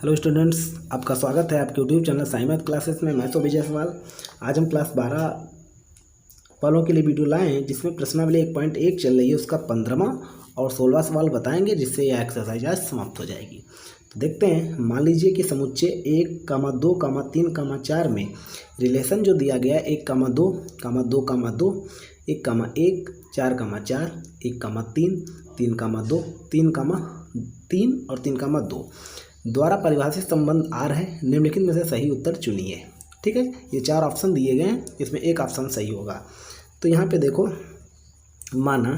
Hello students, आपका स्वागत है आपके YouTube channel Sai math classes में। मैं सुबह जायसवाल। आज हम क्लास 12 वालों के लिए वीडियो लाए हैं जिसमें प्रश्नावली 1.1 चल रही है, उसका 15वां और 16वां सवाल बताएंगे, जिससे यह एक्सरसाइज आज समाप्त हो जाएगी। तो देखते हैं। मान लीजिए कि समुच्चय 1, 2, 3, 4 में रिलेशन जो दिया गया है 1, 2, 2, 2, 1, 1, 4, 4, 1, 3, 3, 2, 3 और 3, 2 द्वारा परिभाषित संबंध आर है। निम्नलिखित में से सही उत्तर चुनिए। ठीक है, ये 4 ऑप्शन दिए गए हैं, इसमें एक ऑप्शन सही होगा। तो यहाँ पे देखो, माना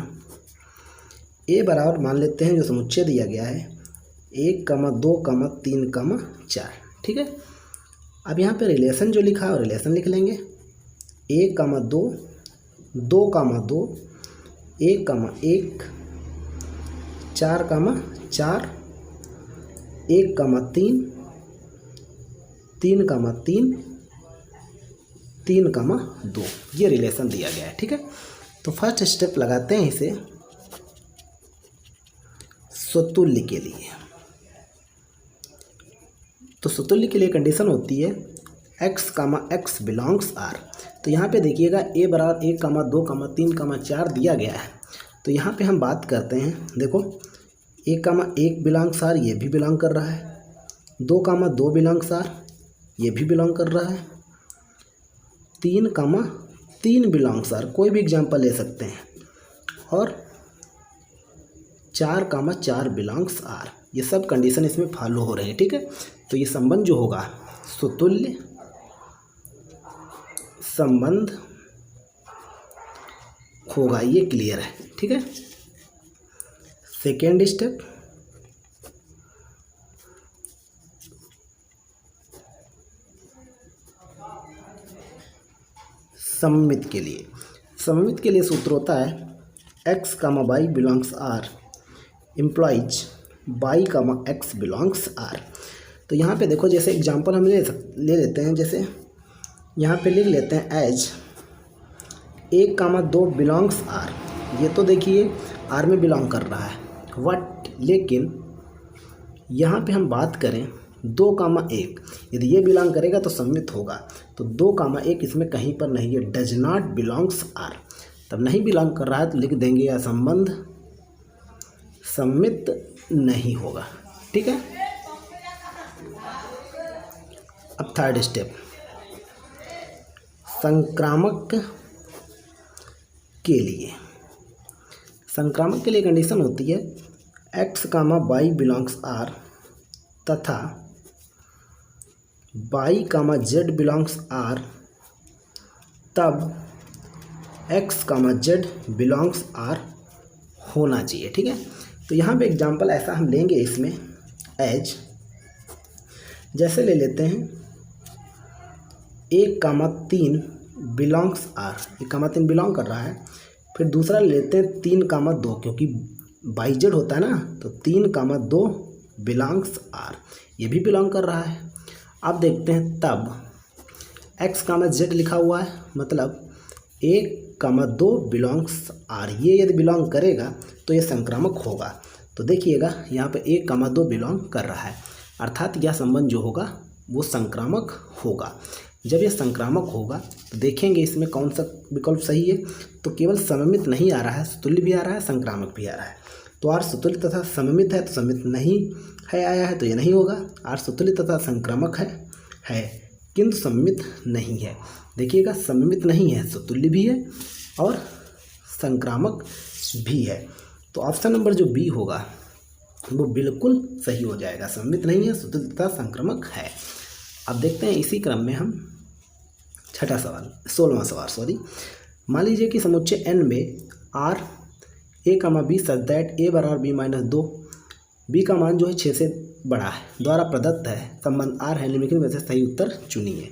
ए बराबर मान लेते हैं जो समुच्चय दिया गया है 1, 2, 3, 4। ठीक है, अब यहाँ पे रिलेशन जो लिखा है रिलेशन लिख लेंगे। 1, 2, 2, 2, 1, 1, 4, 4, 1, 3, 3, 3, 2 ये रिलेशन दिया गया है। ठीक है, तो फर्स्ट स्टेप लगाते हैं इसे स्वतुल्य के लिए। तो स्वतुल्य के लिए कंडीशन होती है x, x बिलोंग्स r। तो यहाँ पे देखिएगा a बराबर 1, 2, 3, 4 दिया गया है। तो यहाँ पे हम बात करते हैं, देखो 1, 1 बिलोंग्स r, ये भी बिलोंग कर रहा है। 2, 2 बिलोंग्स r, ये भी बिलोंग कर रहा है। 3, 3 बिलोंग्स r, कोई भी एग्जांपल ले सकते हैं। और 4, 4 बिलोंग्स r, ये सब कंडीशन इसमें फॉलो हो रहे हैं। ठीक है, तो ये संबंध जो होगा स्वतुल्य संबंध होगा, ये क्लियर है। ठीक है, सेकेंड स्टेप, सममित के लिए। सममित के लिए सूत्र होता है x, y belongs r employees y, x belongs r। तो यहाँ पे देखो, जैसे एग्जांपल हम ले लेते हैं। जैसे यहाँ पे लिख लेते हैं एज 1, 2 बिलोंग्स r। ये तो देखिए r में बिलोंग कर रहा है वट, लेकिन यहाँ पे हम बात करें 2, 1, यदि ये बिलोंग करेगा तो सममित होगा। तो 2, 1 इसमें कहीं पर नहीं है, डज नॉट बिलोंग्स r। तब नहीं बिलोंग कर रहा है तो लिख देंगे यह संबंध सममित नहीं होगा। ठीक है, अब थर्ड स्टेप, संक्रामक के लिए। संक्रामक के लिए कंडीशन होती है x, y बिलोंग्स r तथा y, z बिलोंग्स r, तब x, z बिलोंग्स r होना चाहिए। ठीक है, तो यहाँ पे एग्जांपल ऐसा हम लेंगे इसमें एज, जैसे ले लेते हैं 1, 3 बिलोंग्स r, 1, 3 बिलोंग कर रहा है। फिर दूसरा ले लेते हैं 3, 2, क्योंकि बाई जेड होता है ना, तो 3, 2 बिलोंग्स r, ये भी बिलोंग कर रहा है। अब देखते हैं तब x, z लिखा हुआ है, मतलब 1, 2 बिलोंग्स r, ये यदि बिलोंग करेगा तो ये संक्रामक होगा। तो देखिएगा यहाँ पे 1, 2 बिलोंग कर रहा है, अर्थात यह संबंध जो होगा वो संक्रामक होगा। जब यह संक्रामक होगा तो देखेंगे इसमें कौन सा विकल्प सही है। तो केवल सममित नहीं आ रहा है, स्वतुल्य भी आ रहा है, संक्रामक भी आ रहा है। तो आर स्वतुल्य तथा सममित है तो सममित नहीं है आया है, तो ये नहीं होगा। आर स्वतुल्य तथा संक्रामक है किंतु सममित नहीं है। देखिएगा, सममित नहीं है, स्वतुल्य भी है और संक्रामक भी है। तो ऑप्शन नंबर जो बी होगा वो बिल्कुल सही हो जाएगा। सममित नहीं है, स्वतुल्य तथा संक्रामक है। अब देखते हैं इसी क्रम में हम 16वां सवाल। मान लीजिए कि समुच्चय n में r a, b such that a बराबर b - 2, b का मान जो है 6 से बड़ा है, द्वारा प्रदत्त है संबंध r है। निम्नलिखित में से सही उत्तर चुनिए।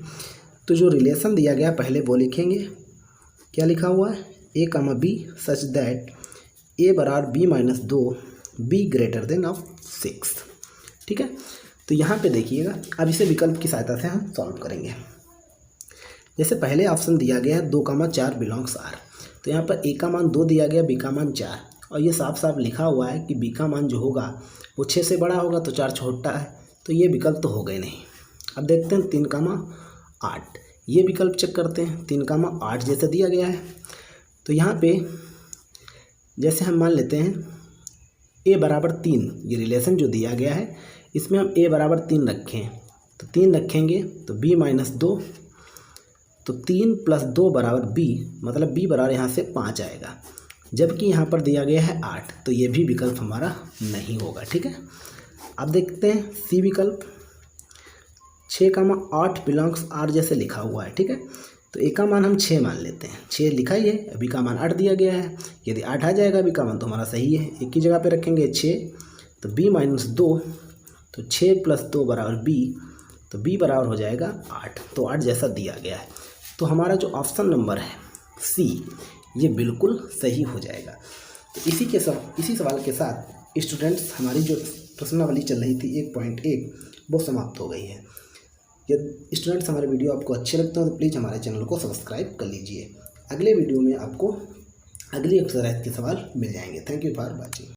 तो जो रिलेशन दिया गया पहले वो लिखेंगे। क्या लिखा हुआ है? a, b such that a बराबर b - 2, b greater than of 6। ठीक है, तो यहाँ पे देखिएगा, अब इसे विकल्प की सहायता से हम सॉल्व करेंगे। जैसे पहले ऑप्शन दिया गया है 2, 4 बिलोंग्स r, तो यहाँ पर a का मान 2 दिया गया, b का मान 4, और ये साफ साफ लिखा हुआ है कि b का मान जो होगा वो 6 से बड़ा होगा तो 4 छोटा है, तो ये विकल्प तो हो गए नहीं। अब देखते हैं 3,8, ये विकल्प चेक करते हैं। 3,8 जैसे दिया गया है तो यहाँ पे जैसे हम मान लेते हैं a बराबर 3, ये रिलेशन जो दिया गया है इसमें हम a बराबर 3 रखें तो 3 रखेंगे तो b माइनस 2, तो 3 प्लस 2 बराबर b, मतलब b बराबर यहाँ से 5 आएगा, जबकि यहाँ पर दिया गया है 8, तो ये भी विकल्प हमारा नहीं होगा। ठीक है, अब देखते हैं सी विकल्प। 6,8 बिलोंग्स आर जैसे लिखा हुआ है। ठीक है, तो ए का मान हम 6 मान लेते हैं। 6 लिखा ही है, अभी का मान 8 दिया गया है, यदि 8 आ जाएगा अभी का मान तो हमारा सही है। एक ही जगह पे रखेंगे 6, तो b माइनस 2, तो 6 प्लस 2 बराबर b, तो b बराबर हो जाएगा 8, तो 8 जैसा दिया गया है। तो हमारा जो ऑप्शन नंबर है सी, ये बिल्कुल सही हो जाएगा। तो इसी सवाल के साथ स्टूडेंट्स हमारी जो प्रश्नावली चल रही थी 1.1 वो समाप्त हो गई है। यदि स्टूडेंट्स हमारे वीडियो आपको अच्छे लगते हैं तो प्लीज़ हमारे चैनल को सब्सक्राइब कर लीजिए। अगले वीडियो में आपको अगली एक्सरसाइज के सवाल मिल जाएंगे। Thank you for watching.